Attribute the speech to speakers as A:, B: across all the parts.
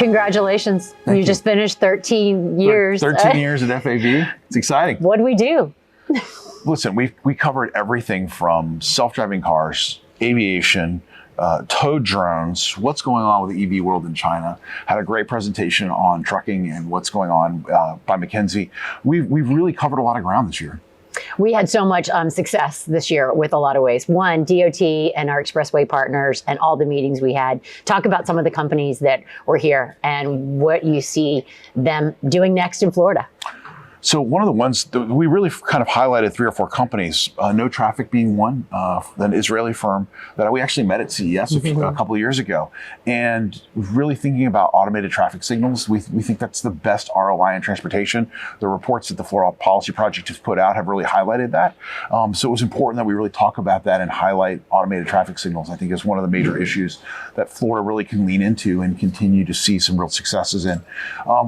A: Congratulations.
B: Thank you.
A: Just finished 13 years.
B: 13 years at FAV. It's exciting.
A: What do we do?
B: Listen, we covered everything from self-driving cars, aviation, towed drones, what's going on with the EV world in China. Had a great presentation on trucking and what's going on by McKinsey. We've really covered a lot of ground this year.
A: We had so much success this year with a lot of ways. One, DOT and our expressway partners and all the meetings we had. Talk about some of the companies that were here and what you see them doing next in Florida.
B: So one of the ones that we really kind of highlighted 3 or 4 companies, No Traffic being one, an Israeli firm that we actually met at CES a couple of years ago. And really thinking about automated traffic signals, we think that's the best ROI in transportation. The reports that the Florida Policy Project has put out have really highlighted that. So it was important that we really talk about that and highlight automated traffic signals. I think is one of the major issues that Florida really can lean into and continue to see some real successes in.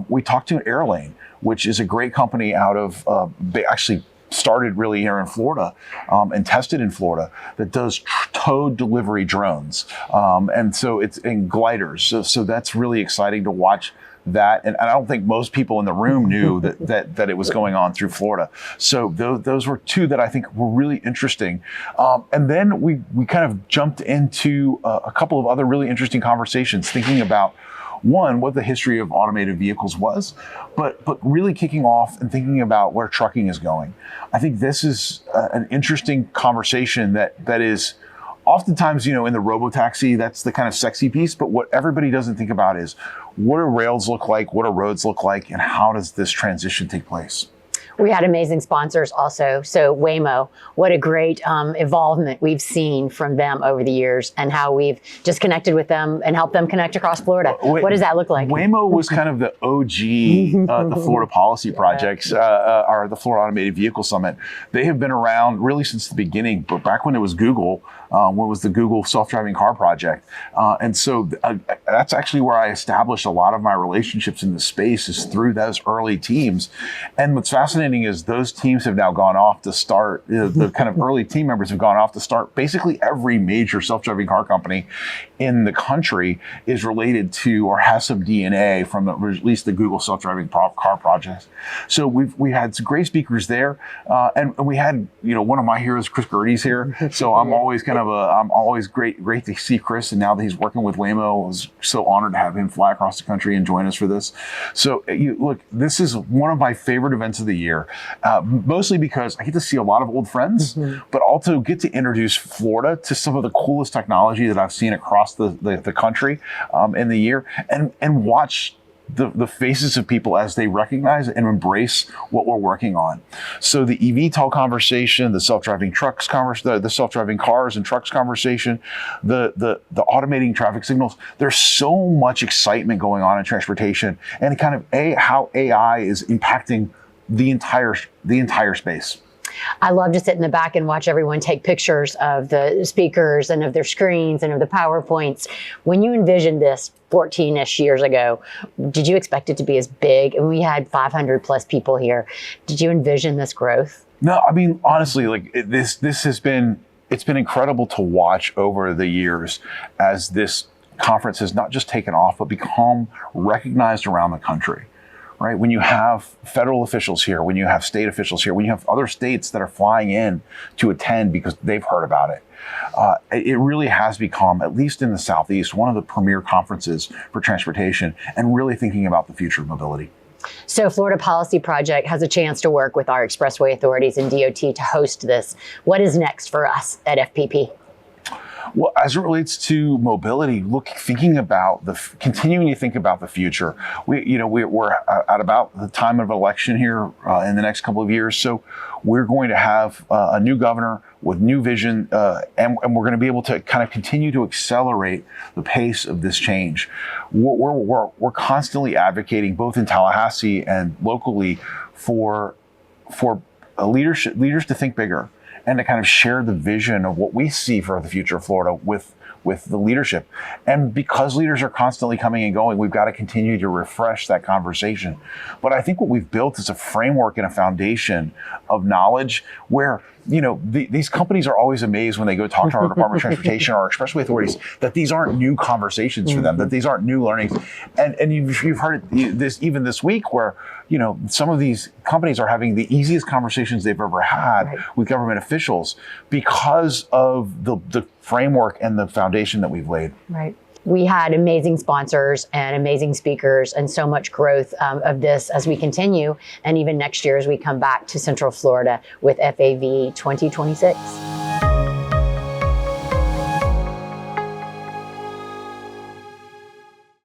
B: We talked to Airlane, which is a great company out of, they actually started really here in Florida and tested in Florida, that does towed delivery drones. And so it's in gliders. So that's really exciting to watch that. And I don't think most people in the room knew that it was going on through Florida. So those were 2 that I think were really interesting. And then we kind of jumped into a couple of other really interesting conversations, thinking about one, what the history of automated vehicles was, but really kicking off and thinking about where trucking is going. I think this is an interesting conversation that is oftentimes, in the robotaxi, that's the kind of sexy piece, but what everybody doesn't think about is what do rails look like, what do roads look like, and how does this transition take place?
A: We had amazing sponsors also. So Waymo, what a great involvement we've seen from them over the years and how we've just connected with them and helped them connect across Florida. What does that look like?
B: Waymo was kind of the OG, the Florida Policy Projects, or the Florida Automated Vehicle Summit. They have been around really since the beginning, but back when it was Google, what was the Google Self-Driving Car Project. And so that's actually where I established a lot of my relationships in the space, is through those early teams. And what's fascinating is those teams have now gone off to start, the kind of early team members have gone off to start basically every major self-driving car company in the country is related to or has some DNA from at least the Google Self-Driving Car Project. So we had some great speakers there. And we had, one of my heroes, Chris Gertie's here. So I'm always I'm always great to see Chris. And now that he's working with Waymo, I was so honored to have him fly across the country and join us for this. So look, this is one of my favorite events of the year. Mostly because I get to see a lot of old friends, but also get to introduce Florida to some of the coolest technology that I've seen across the country in the year, and watch the faces of people as they recognize and embrace what we're working on. So the eVTOL conversation, the self-driving trucks conversation, the self-driving cars and trucks conversation, the automating traffic signals. There's so much excitement going on in transportation, and kind of how AI is impacting the entire space.
A: I love to sit in the back and watch everyone take pictures of the speakers and of their screens and of the PowerPoints. When you envisioned this 14-ish years ago, did you expect it to be as big? And we had 500 plus people here. Did you envision this growth?
B: No, I mean, honestly, like this has been, it's been incredible to watch over the years as this conference has not just taken off, but become recognized around the country. Right? When you have federal officials here, when you have state officials here, when you have other states that are flying in to attend because they've heard about it, it really has become, at least in the Southeast, one of the premier conferences for transportation and really thinking about the future of mobility.
A: So Florida Policy Project has a chance to work with our expressway authorities and DOT to host this. What is next for us at FPP?
B: Well, as it relates to mobility, continuing to think about the future. We're at about the time of election here in the next couple of years. So we're going to have a new governor with new vision, and we're going to be able to kind of continue to accelerate the pace of this change. We're constantly advocating, both in Tallahassee and locally, for leaders to think bigger, and to kind of share the vision of what we see for the future of Florida with the leadership. And because leaders are constantly coming and going, we've got to continue to refresh that conversation. But I think what we've built is a framework and a foundation of knowledge where these companies are always amazed when they go talk to our Department of Transportation or our expressway authorities that these aren't new conversations for them, that these aren't new learnings. And you've heard this even this week where, some of these companies are having the easiest conversations they've ever had with government officials because of the framework and the foundation that we've laid.
A: Right. We had amazing sponsors and amazing speakers and so much growth of this as we continue, and even next year as we come back to Central Florida with FAV 2026.